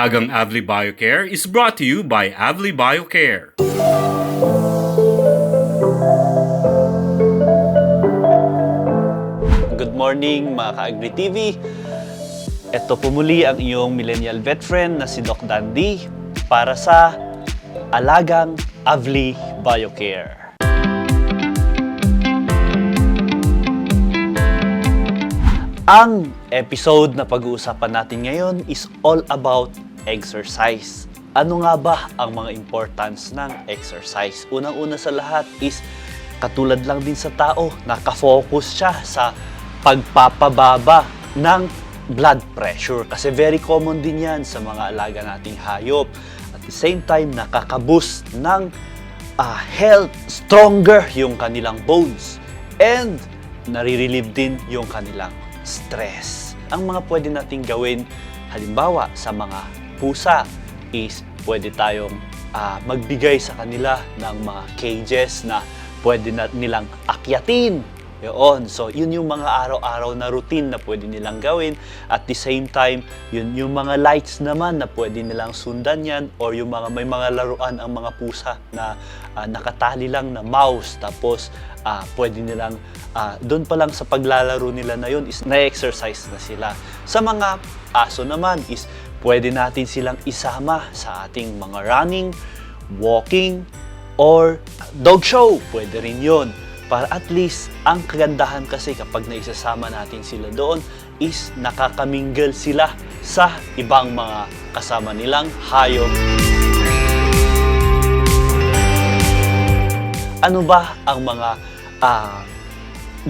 Alagang Avli Biocare is brought to you by Avli Biocare. Good morning mga ka-Agri TV. Ito po muli ang iyong millennial vet friend na si Doc Dandy para sa Alagang Avli Biocare. Ang episode na pag-uusapan natin ngayon is all about exercise. Ano nga ba ang mga importance ng exercise? Unang-una sa lahat is katulad lang din sa tao, nakafocus siya sa pagpapababa ng blood pressure. Kasi very common din yan sa mga alaga nating hayop. At the same time, nakaka-boost ng health, stronger yung kanilang bones. And nare-relieve din yung kanilang stress. Ang mga pwede nating gawin, halimbawa sa mga pusa, is pwede tayong magbigay sa kanila ng mga cages na pwede nilang akyatin. Yun. So, yun yung mga araw-araw na routine na pwede nilang gawin. At the same time, yun yung mga lights naman na pwede nilang sundan yan, or yung may mga laruan ang mga pusa na nakatali lang na mouse. Tapos, pwede nilang, doon pa lang sa paglalaro nila na yun is na-exercise na sila. Sa mga aso naman is pwede natin silang isama sa ating mga running, walking, or dog show. Pwede rin yun. Para at least, ang kagandahan kasi kapag naisasama natin sila doon is nakakamingle sila sa ibang mga kasama nilang hayop. Ano ba ang mga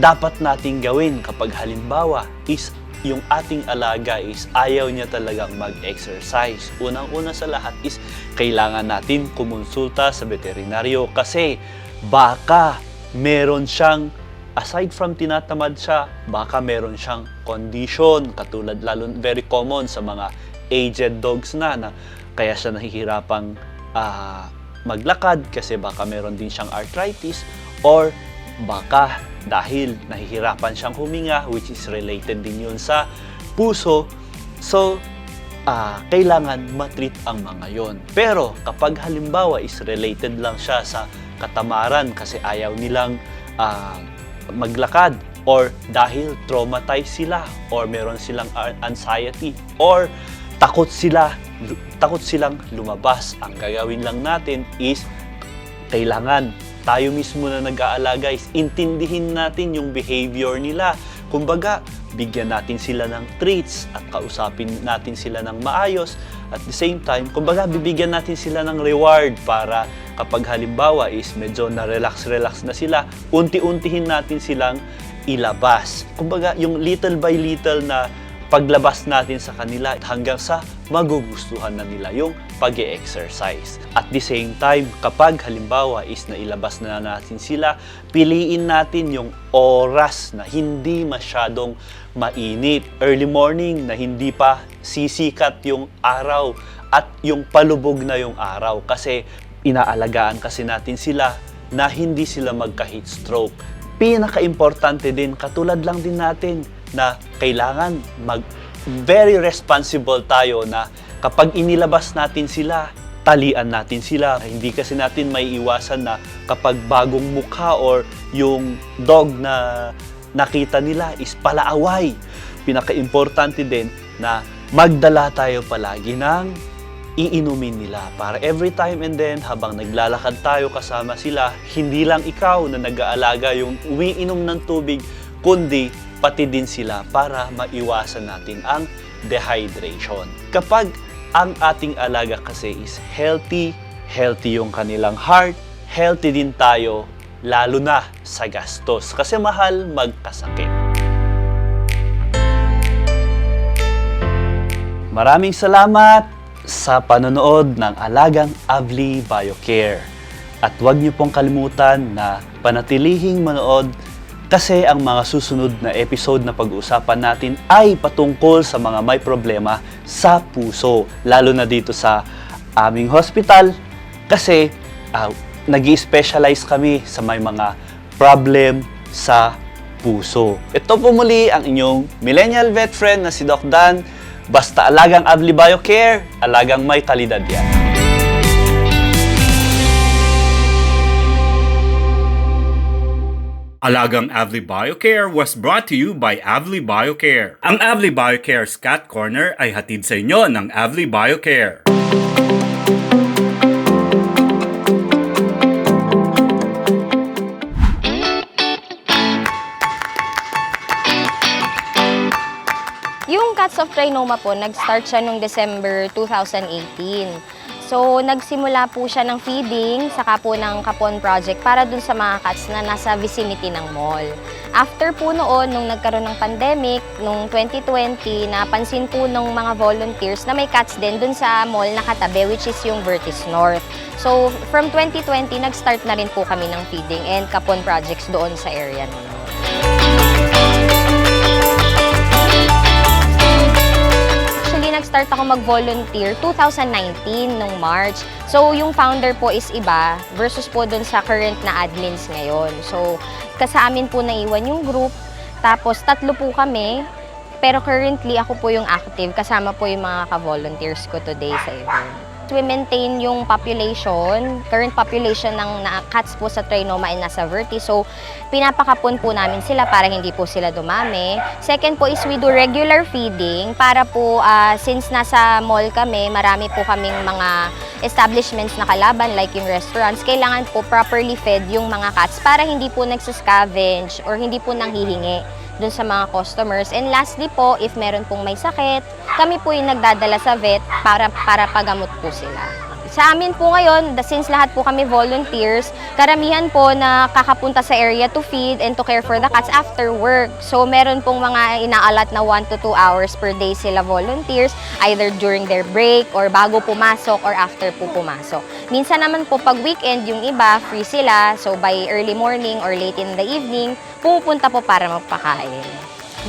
dapat nating gawin kapag halimbawa is yung ating alaga is ayaw niya talagang mag-exercise? Unang-una sa lahat is kailangan natin kumonsulta sa veterinaryo kasi baka meron siyang, aside from tinatamad siya, baka meron siyang condition, katulad lalo very common sa mga aged dogs na kaya siya nahihirapang maglakad kasi baka meron din siyang arthritis, or baka dahil nahihirapan siyang huminga, which is related din yun sa puso. So, kailangan matreat ang mga yon. Pero kapag halimbawa is related lang siya sa katamaran kasi ayaw nilang maglakad, or dahil traumatized sila, or meron silang anxiety, or takot silang lumabas, ang gagawin lang natin is kailangan tayo mismo na nag-aalaga is intindihin natin yung behavior nila. Kumbaga, bigyan natin sila ng treats at kausapin natin sila ng maayos. At the same time, kumbaga, bibigyan natin sila ng reward para kapag halimbawa is medyo na-relax na sila, unti-untihin natin silang ilabas. Kumbaga, yung little by little na paglabas natin sa kanila hanggang sa magugustuhan na nila yung pag-e-exercise. At the same time, kapag halimbawa is nailabas na natin sila, piliin natin yung oras na hindi masyadong mainit. Early morning na hindi pa sisikat yung araw at yung palubog na yung araw, kasi inaalagaan kasi natin sila na hindi sila magka-heat stroke. Pinaka-importante din, katulad lang din natin na kailangan very responsible tayo na kapag inilabas natin sila, talian natin sila. Hindi kasi natin may iwasan na kapag bagong mukha or yung dog na nakita nila is palaaway. Pinaka-importante din na magdala tayo palagi ng iinumin nila para every time and then habang naglalakad tayo kasama sila, hindi lang ikaw na nag-aalaga yung umiinom ng tubig, kundi pati din sila para maiwasan natin ang dehydration. Kapag ang ating alaga kasi is healthy yung kanilang heart, healthy din tayo, lalo na sa gastos kasi mahal magkasakit. Maraming salamat sa panonood ng Alagang Avli Biocare. At huwag niyo pong kalimutan na panatilihing manood kasi ang mga susunod na episode na pag-uusapan natin ay patungkol sa mga may problema sa puso. Lalo na dito sa aming hospital kasi nag-i-specialize kami sa may mga problem sa puso. Ito po muli ang inyong millennial vet friend na si Doc Dan. Basta alagang Avli Biocare, alagang may kalidad yan. Alagang Avli Biocare was brought to you by Avli Biocare. Ang Avli Biocare's Cat Corner ay hatid sa inyo ng Avli Biocare. Yung Cats of Trinoma po, nag-start siya noong December 2018. So, nagsimula po siya ng feeding, saka po ng Kapon Project para dun sa mga cats na nasa vicinity ng mall. After po noon, nung nagkaroon ng pandemic, nung 2020, napansin po ng mga volunteers na may cats din dun sa mall na katabi, which is yung Vertis North. So, from 2020, nag-start na rin po kami ng feeding and Kapon Projects doon sa area nun. Nag-start ako mag-volunteer 2019 nung March. So, yung founder po is iba versus po dun sa current na admins ngayon. So, sa amin po naiwan yung group. Tapos, 3 po kami. Pero currently, ako po yung active. Kasama po yung mga ka-volunteers ko today sa event. We maintain yung population, current population ng cats po sa Trinoma ay nasa Vertis. So, pinapakapon po namin sila para hindi po sila dumami. Second po is we do regular feeding para po, since nasa mall kami, marami po kaming mga establishments na kalaban like yung restaurants, kailangan po properly fed yung mga cats para hindi po nagsascavenge or hindi po nanghihingi dun sa mga customers. And lastly po, if meron pong may sakit, kami po yung nagdadala sa vet para pagamot po sila. Sa amin po ngayon, since lahat po kami volunteers, karamihan po na kakapunta sa area to feed and to care for the cats after work. So meron pong mga inaalat na 1 to 2 hours per day sila volunteers, either during their break or bago pumasok or after po pumasok. Minsan naman po pag weekend yung iba, free sila. So by early morning or late in the evening, pumupunta po para magpakain.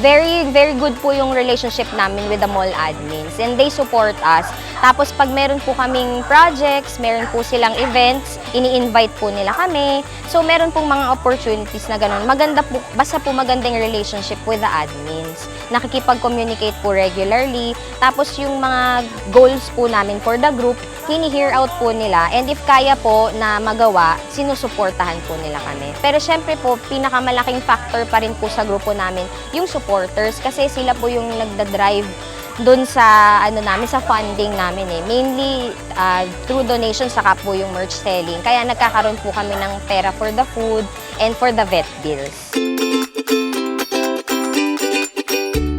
Very, very good po yung relationship namin with the mall admins and they support us. Tapos pag meron po kaming projects, meron po silang events, ini-invite po nila kami. So meron pong mga opportunities na ganun. Maganda po, basta po magandang relationship with the admins. Nakikipag-communicate po regularly. Tapos yung mga goals po namin for the group, hini-hear out po nila. And if kaya po na magawa, sinusuportahan po nila kami. Pero syempre po, pinakamalaking factor pa rin po sa grupo namin, yung supporters. Kasi sila po yung nagda-drive doon sa namin, sa funding namin eh. Mainly through donations, saka po yung merch selling. Kaya nagkakaroon po kami ng pera for the food and for the vet bills.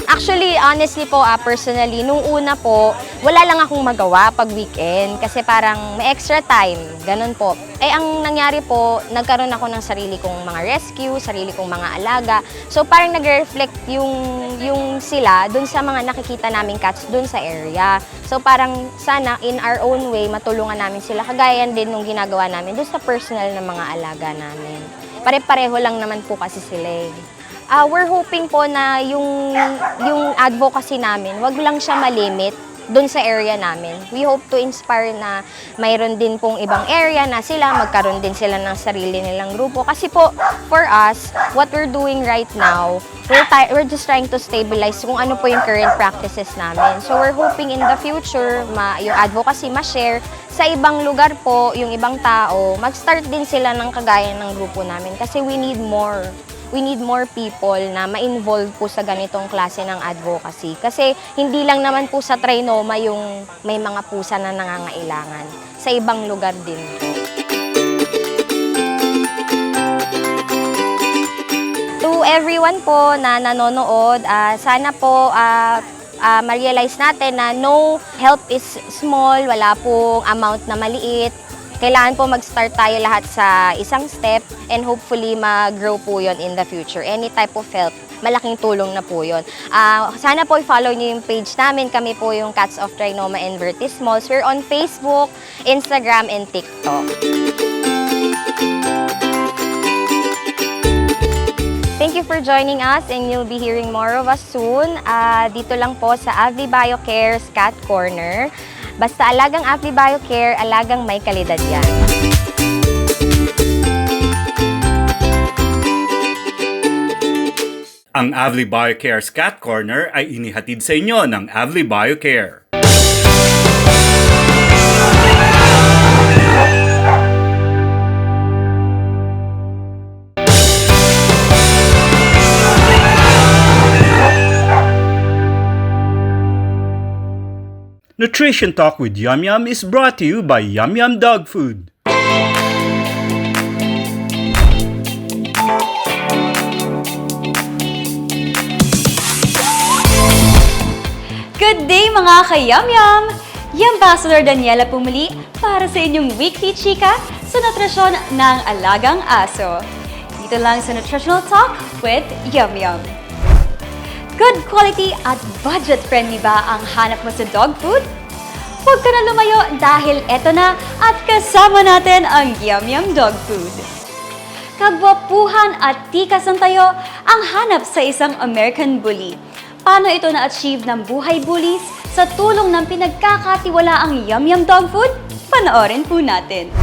Actually, honestly po, personally, nung una po, wala lang akong magawa pag weekend kasi parang may extra time, ganun po. Eh, ang nangyari po, nagkaroon ako ng sarili kong mga rescue, sarili kong mga alaga. So, parang nag-reflect yung sila dun sa mga nakikita naming cats dun sa area. So, parang sana in our own way, matulungan namin sila. Kagaya din nung ginagawa namin dun sa personal na mga alaga namin. Pare-pareho lang naman po kasi sila eh. We're hoping po na yung advocacy namin, wag lang siya malimit doon sa area namin. We hope to inspire na mayroon din pong ibang area na sila, magkaroon din sila ng sarili nilang grupo. Kasi po, for us, what we're doing right now, we're just trying to stabilize kung ano po yung current practices namin. So we're hoping in the future, yung advocacy ma-share sa ibang lugar po, yung ibang tao, mag-start din sila ng kagaya ng grupo namin. Kasi we need more people na ma-involve po sa ganitong klase ng advocacy. Kasi hindi lang naman po sa Trinoma yung may mga pusa na nangangailangan. Sa ibang lugar din. To everyone po na nanonood, sana po ma-realize natin na no help is small, wala pong amount na maliit. Kailangan po mag-start tayo lahat sa isang step and hopefully mag-grow po yon in the future. Any type of help, malaking tulong na po yon. Sana po i-follow niyo yung page namin. Kami po yung Cats of Trinoma and Vertis Malls. We're on Facebook, Instagram, and TikTok. Thank you for joining us and you'll be hearing more of us soon. Dito lang po sa Avli Biocare's Cat Corner. Basta alagang Avli Biocare, alagang may kalidad yan. Ang Avli BioCare's Cat Corner ay inihatid sa inyo ng Avli BioCare. Nutrition Talk with Yum Yum is brought to you by Yum Yum Dog Food. Good day mga ka-Yum-Yum! Ambassador Daniela pumuli para sa inyong weekly chika sa nutrisyon ng alagang aso. Dito lang sa Nutritional Talk with Yum-Yum. Good quality at budget-friendly ba ang hanap mo sa dog food? Huwag ka na lumayo dahil eto na at kasama natin ang Yum-Yum Dog Food. Kagwapuhan at tikas ng tayo ang hanap sa isang American Bully. Paano ito na-achieve ng buhay bullies sa tulong ng pinagkakatiwalaang Yum-Yum Dog Food? Panoorin po natin.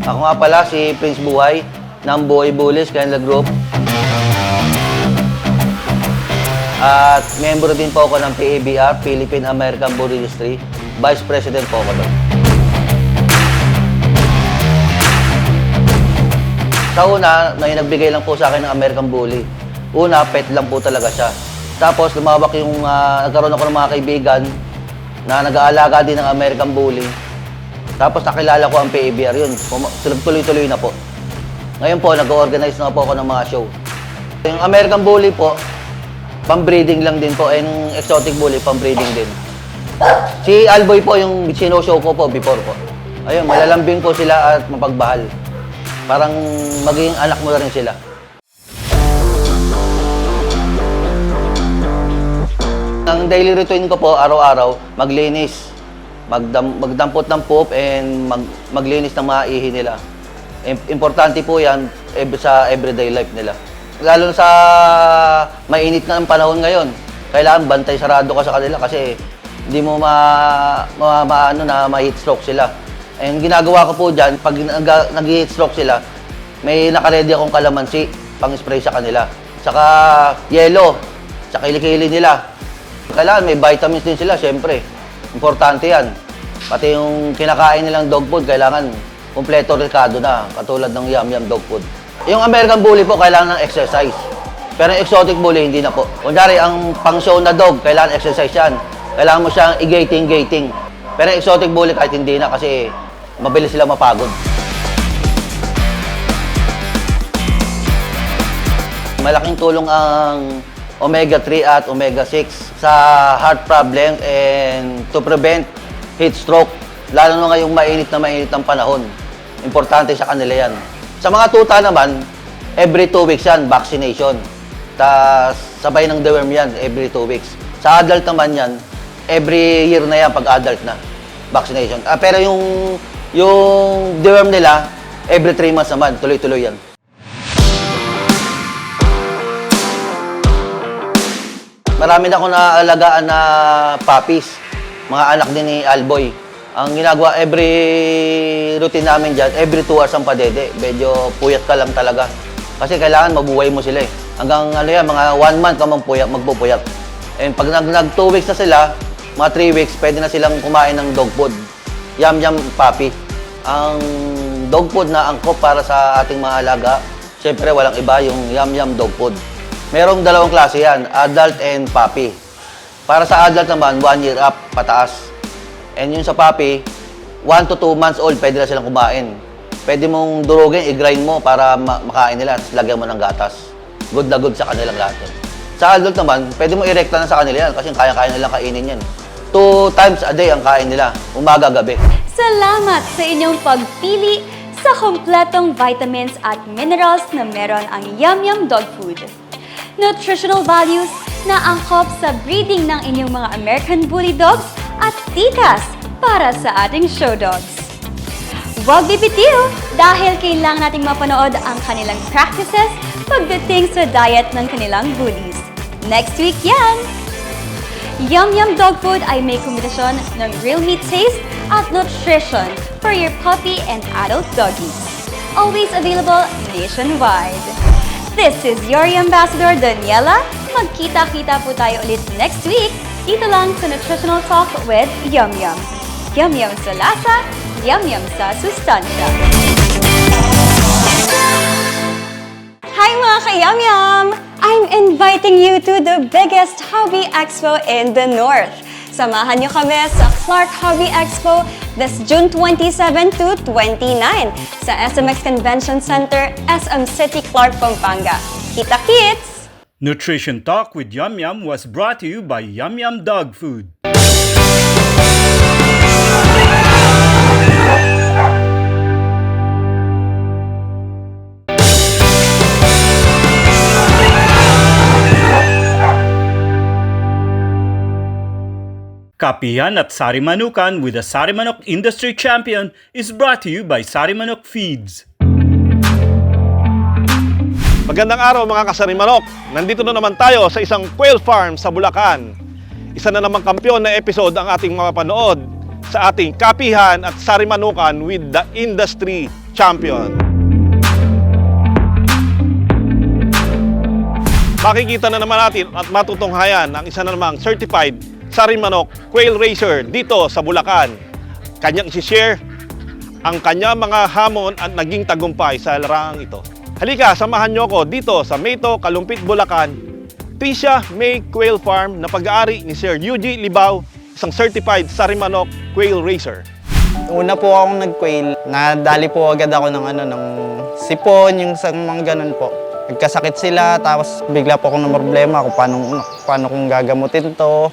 Ako nga pala si Prince Buhay ng Buhay Bullies Kennel Group. At membro din po ako ng PABR, Philippine American Bully Industry. Vice President po ako doon. Sa una, may nagbigay lang po sa akin ng American Bully. Una, pet lang po talaga siya. Tapos lumawak yung, nagkaroon ako ng mga kaibigan na nag-aalaga din ng American Bully. Tapos nakilala ko ang PABR yun. Tuloy-tuloy na po. Ngayon po, nag-organize na po ako ng mga show. Yung American Bully po, pang-breeding lang din po. And exotic bully, pang-breeding din. Si Alboy po yung sino-show ko po before po. Ayun, malalambing po sila at mapagbahal. Parang maging anak mo na rin sila. Ang daily routine ko po, araw-araw, maglinis. Magdampot ng poop and maglinis ng mga ihi nila. Importante po yan sa everyday life nila. Lalo sa mainit na ang panahon ngayon, kailangan bantay sarado ka sa kanila kasi hindi mo ma-heat stroke sila. And ginagawa ko po dyan, pag nag-heat stroke sila, may nakaredy akong kalamansi pang-spray sa kanila. Saka yelo, sa kilikili nila. Kailangan may vitamins din sila, syempre. Importante yan. Pati yung kinakain nilang dog food, kailangan kumpleto rekado na, katulad ng Yum-Yum Dog Food. Yung American Bully po, kailangan ng exercise. Pero yung exotic bully, hindi na po. Kunyari, ang pang-show na dog, kailangan exercise yan. Kailangan mo siyang i-gating. Pero yung exotic bully, kahit hindi na, kasi mabilis sila mapagod. Malaking tulong ang omega-3 at omega-6 sa heart problem and to prevent heat stroke. Lalo na ngayong mainit ang panahon. Importante sa kanila yan. Sa mga tuta naman, every 2 weeks yan, vaccination. Tas sabay ng deworm yan, every 2 weeks. Sa adult naman yan, every year na yan pag adult na, vaccination. Pero yung deworm nila, every 3 months naman, tuloy-tuloy yan. Marami na akong naaalagaan na puppies, mga anak din ni Alboy. Ang ginagawa, every routine namin dyan, every 2 hours ang padede. Medyo puyat ka lang talaga. Kasi kailangan mabuhay mo sila eh. Hanggang mga 1 month ka magpupuyat. And pag nag 2 weeks na sila, mga 3 weeks, pwede na silang kumain ng dog food. Yum-Yum puppy. Ang dog food na angkop para sa ating mga alaga, syempre walang iba yung Yum-Yum dog food. Merong 2 klase yan, adult and puppy. Para sa adult naman, 1 year up, pataas. And yung sa puppy, 1 to 2 months old, pwede na silang kumain. Pwede mong durugin, i-grind mo para makain nila, tapos lagyan mo ng gatas. Good na good sa kanilang lahat. Sa adult naman, pwede mo i-rekta na sa kanila yan kasi kaya-kaya nilang kainin yan. 2 times a day ang kain nila, umaga, gabi. Salamat sa inyong pagpili sa kompletong vitamins at minerals na meron ang Yum-Yum Dog Food. Nutritional values na angkop sa breeding ng inyong mga American Bully Dogs at tikas para sa ating show dogs. Huwag bibitiw dahil kailangan nating mapanood ang kanilang practices pagdating sa diet ng kanilang bullies. Next week yan! Yum-Yum Dog Food ay may kombinasyon ng real meat taste at nutrition for your puppy and adult doggies. Always available nationwide. This is your Ambassador Daniela. Magkita-kita po tayo ulit next week dito lang sa Nutritional Talk with Yum Yum. Yum Yum sa lasa, Yum Yum sa sustansya. Hi mga ka-Yum Yum! I'm inviting you to the biggest hobby expo in the North. Samahan niyo kami sa Clark Hobby Expo this June 27 to 29 sa SMX Convention Center, SM City, Clark, Pampanga. Kita-kits! Nutrition Talk with Yum Yum was brought to you by Yum Yum Dog Food. Kapihan at Sari Manukan with the Sari Manok Industry Champion is brought to you by Sari Manok Feeds. Magandang araw mga kasarimanok! Nandito na naman tayo sa isang quail farm sa Bulacan. Isa na namang kampiyon na episode ang ating mapapanood sa ating Kapihan at Sarimanukan with the Industry Champion. Makikita na naman natin at matutunghayan ang isa na namang certified Sarimanok Quail Racer dito sa Bulacan. Kanyang isi-share ang kanyang mga hamon at naging tagumpay sa larangang ito. Halika, samahan niyo ako dito sa Mayto, Kalumpit, Bulacan, Tricia May Quail Farm na pag-aari ni Sir Yuji Libao, isang certified Sarimanok Quail Racer. Una po akong nag-quail, nadali po agad ako ng sipon, yung sa mga ganun po. Nagkasakit sila, tapos bigla po akong na problema kung paano kong gagamutin to.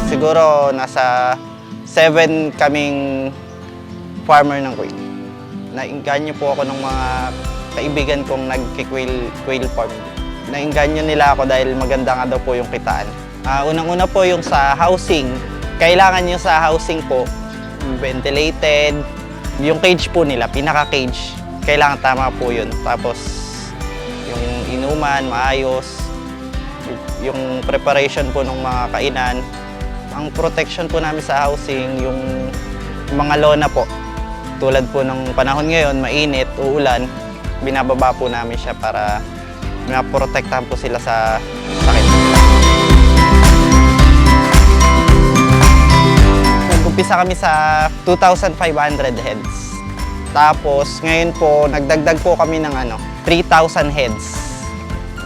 Siguro nasa 7 kaming farmer ng quail. Nainganyo po ako ng mga kaibigan kong nag-quail farm. Nainganyo nila ako dahil maganda nga daw po yung kitaan. Unang-una po yung sa housing. Kailangan nyo sa housing po, ventilated. Yung cage po nila, pinaka-cage, kailangan tama po yun. Tapos yung inuman, maayos. Yung preparation po ng mga kainan. Ang protection po namin sa housing, yung mga lona po. Tulad po ng panahon ngayon, mainit, uulan, binababa po namin siya para maprotektahan po sila sa sakit. Nag-umpisa kami sa 2,500 heads. Tapos ngayon po, nagdagdag po kami ng 3,000 heads.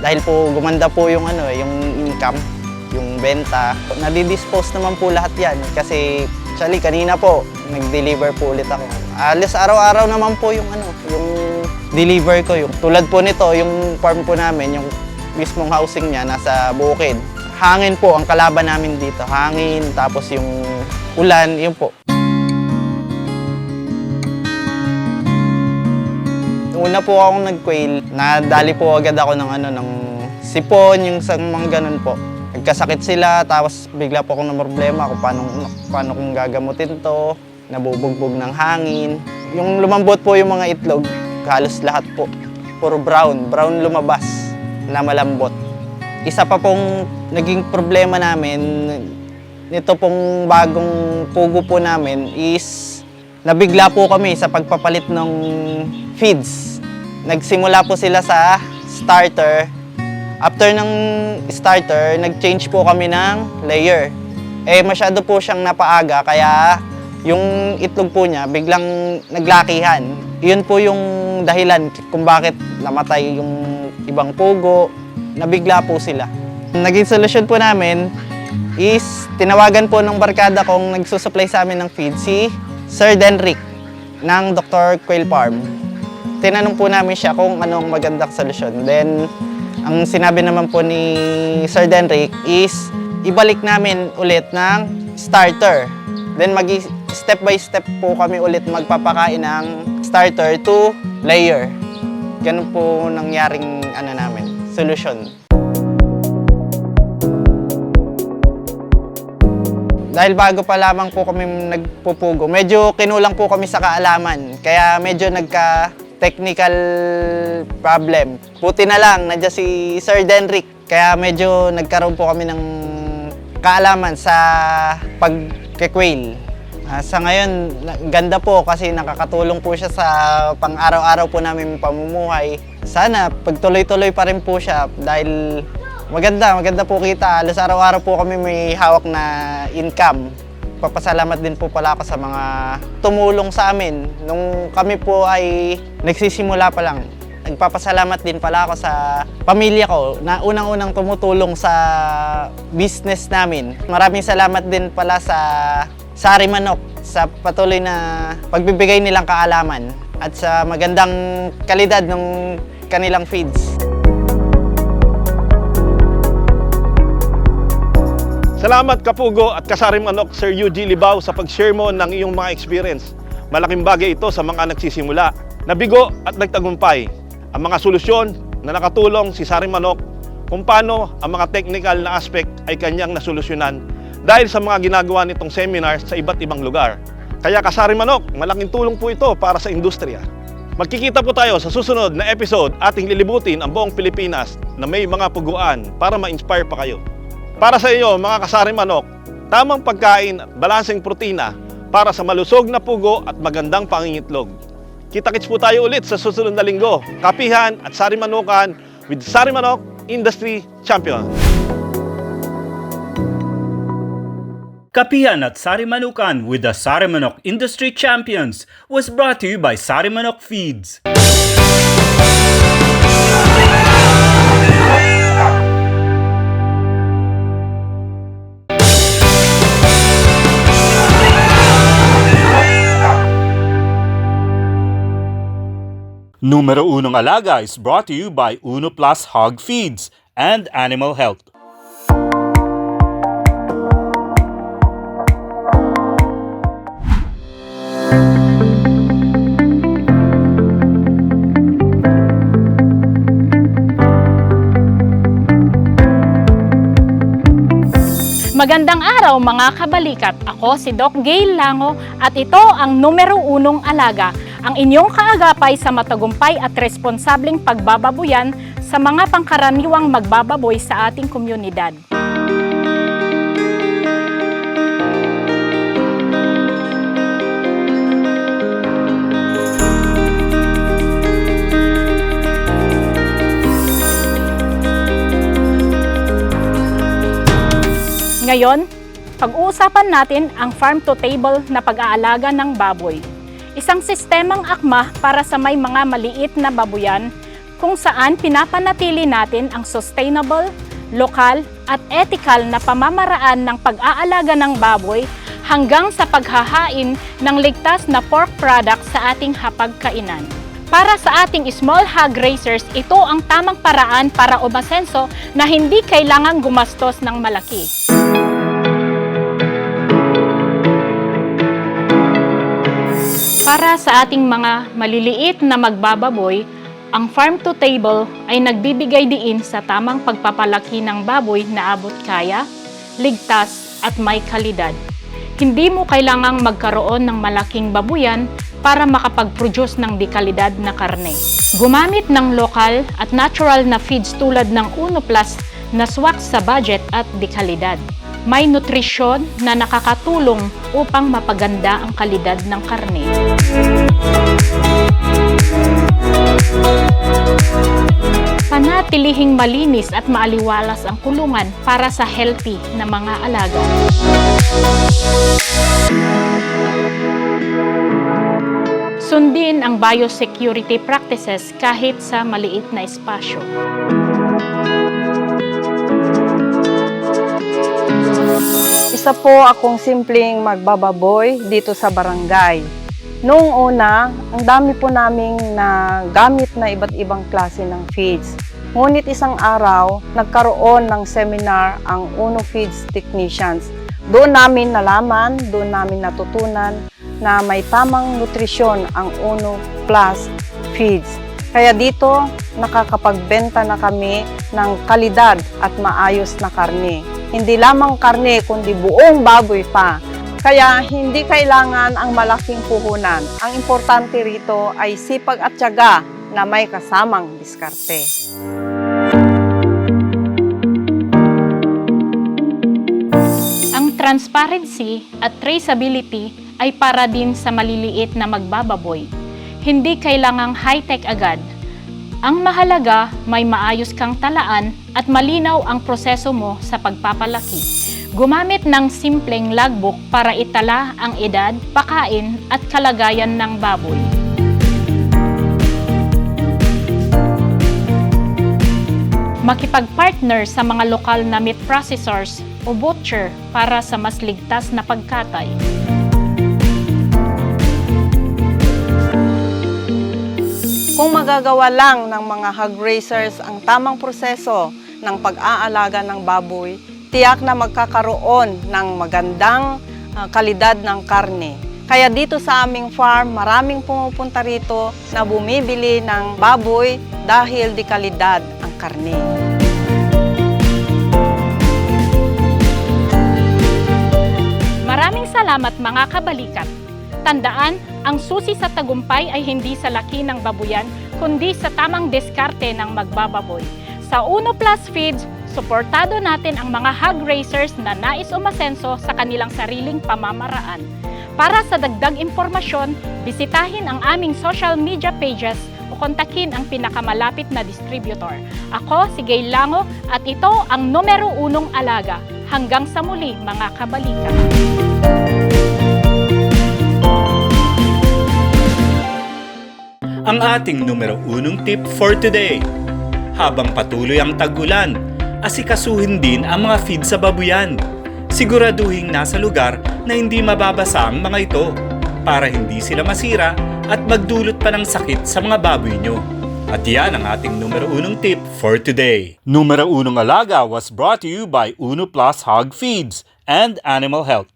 Dahil po gumanda po yung yung income, yung benta. Nadi-dispose naman po lahat yan kasi actually kanina po nag-deliver po ulit ako. Alis araw-araw naman po yung yung deliver ko. Yung tulad po nito, yung farm po namin, yung mismong housing niya nasa bukid. Hangin po ang kalaban namin dito. Hangin, tapos yung ulan, yun po. Una po akong nag-quail, nadali po agad ako ng sipon, yung sa mga ganun po. Nagkasakit sila, tapos bigla po akong na problema kung paano kong gagamutin to. Nabubugbog ng hangin. Yung lumambot po yung mga itlog, halos lahat po. Puro brown lumabas na malambot. Isa pa pong naging problema namin, nito pong bagong pugo po namin is nabigla po kami sa pagpapalit ng feeds. Nagsimula po sila sa starter. After ng starter, nag-change po kami ng layer. Masyado po siyang napaaga, kaya yung itlog po niya biglang naglakihan. Yun po yung dahilan kung bakit namatay yung ibang pugo. Nabigla po sila. Naging solusyon po namin is tinawagan po ng barkada kong nagsusupply sa amin ng feed, si Sir Denrick ng Dr. Quail Farm. Tinanong po namin siya kung ano ang magandang solusyon. Then, ang sinabi naman po ni Sir Denrick is ibalik namin ulit ng starter. Then step by step po kami ulit magpapakain ng starter to layer. Ganun po nangyaring solusyon. Dahil bago pa lamang po kami nagpupugo, medyo kinulang po kami sa kaalaman. Kaya medyo technical problem. Buti na lang, nandiyan si Sir Denrick. Kaya medyo nagkaroon po kami ng kaalaman sa pagke-quail. Sa ngayon, ganda po kasi nakakatulong po siya sa pang-araw-araw po namin pamumuhay. Sana pagtuloy-tuloy pa rin po siya dahil maganda po kita. Halos araw-araw po kami may hawak na income. Papasalamat din po pala ako sa mga tumulong sa amin. Nung kami po ay nagsisimula pa lang. Nagpapasalamat din pala ako sa pamilya ko na unang-unang tumutulong sa business namin. Maraming salamat din pala sa Sari Manok sa patuloy na pagbibigay nilang kaalaman at sa magandang kalidad ng kanilang feeds. Salamat Kapugo at Kasari Manok, Sir Eugene Libao, sa pag-share mo ng iyong mga experience. Malaking bagay ito sa mga nagsisimula, nabigo at nagtagumpay. Ang mga solusyon na nakatulong si Sari Manok kung paano ang mga technical na aspect ay kanyang nasolusyonan dahil sa mga ginagawa nitong seminars sa iba't ibang lugar. Kaya Kasari Manok, malaking tulong po ito para sa industriya. Magkikita po tayo sa susunod na episode, ating lilibutin ang buong Pilipinas na may mga puguan para ma-inspire pa kayo. Para sa inyo mga Kasari Manok, tamang pagkain at balanseng protina para sa malusog na pugo at magandang pangingitlog. Kita-kits po tayo ulit sa susunod na linggo. Kapihan at Sari Manukan with Sari Manok Industry Champion. Kapihan at Sari Manukan with the Sari Manok Industry Champions was brought to you by Sari Manok Feeds. Numero Unong Alaga is brought to you by Uno Plus Hog Feeds and Animal Health. Magandang araw mga kabalikat. Ako si Doc Gail Lango at ito ang Numero Unong Alaga, ang inyong kaagapay sa matagumpay at responsableng pagbababoyan sa mga pangkaraniwang magbababoy sa ating komunidad. Ngayon, pag-uusapan natin ang farm-to-table na pag-aalaga ng baboy. Isang sistemang akma para sa may mga maliit na babuyan kung saan pinapanatili natin ang sustainable, lokal at ethical na pamamaraan ng pag-aalaga ng baboy hanggang sa paghahain ng ligtas na pork product sa ating hapagkainan. Para sa ating small hog raisers, ito ang tamang paraan para umasenso na hindi kailangang gumastos ng malaki. Para sa ating mga maliliit na magbababoy, ang farm-to-table ay nagbibigay diin sa tamang pagpapalaki ng baboy na abot kaya, ligtas at may kalidad. Hindi mo kailangang magkaroon ng malaking babuyan para makapag-produce ng dekalidad na karne. Gumamit ng lokal at natural na feeds tulad ng Uno Plus na swak sa budget at dekalidad. May nutrisyon na nakakatulong upang mapaganda ang kalidad ng karne. Panatilihing malinis at maaliwalas ang kulungan para sa healthy na mga alaga. Sundin ang biosecurity practices kahit sa maliit na espasyo. Isa po akong simpleng magbababoy dito sa barangay. Noong una, ang dami po naming na gamit na iba't ibang klase ng feeds. Ngunit isang araw, nagkaroon ng seminar ang Uno Feeds Technicians. Doon namin nalaman, doon namin natutunan na may tamang nutrisyon ang Uno Plus Feeds. Kaya dito, nakakapagbenta na kami ng kalidad at maayos na karne. Hindi lamang karne, kundi buong baboy pa. Kaya hindi kailangan ang malaking puhunan. Ang importante rito ay sipag at tiyaga na may kasamang diskarte. Ang transparency at traceability ay para din sa maliliit na magbababoy. Hindi kailangang high-tech agad. Ang mahalaga, may maayos kang talaan at malinaw ang proseso mo sa pagpapalaki. Gumamit ng simpleng logbook para itala ang edad, pakain at kalagayan ng baboy. Makipag-partner sa mga lokal na meat processors o butcher para sa mas ligtas na pagkatay. Kung magagawa lang ng mga hog raisers ang tamang proseso ng pag-aalaga ng baboy, tiyak na magkakaroon ng magandang kalidad ng karne. Kaya dito sa aming farm, maraming pumupunta rito na bumibili ng baboy dahil di kalidad ang karne. Maraming salamat mga kabalikat. Tandaan, ang susi sa tagumpay ay hindi sa laki ng babuyan, kundi sa tamang diskarte ng magbababoy. Sa Uno Plus Feeds, suportado natin ang mga hog raisers na nais umasenso sa kanilang sariling pamamaraan. Para sa dagdag impormasyon, bisitahin ang aming social media pages o kontakin ang pinakamalapit na distributor. Ako si Gail Lango at ito ang numero 1 alaga. Hanggang sa muli mga kabalikat. Ang ating numero 1 tip for today. Habang patuloy ang tag-ulan, asikasuhin din ang mga feed sa babuyan. Siguraduhin nasa lugar na hindi mababasa ang mga ito para hindi sila masira at magdulot pa ng sakit sa mga baboy nyo. At yan ang ating numero 1 tip for today. Numero 1 alaga was brought to you by Uno Plus Hog Feeds and Animal Health.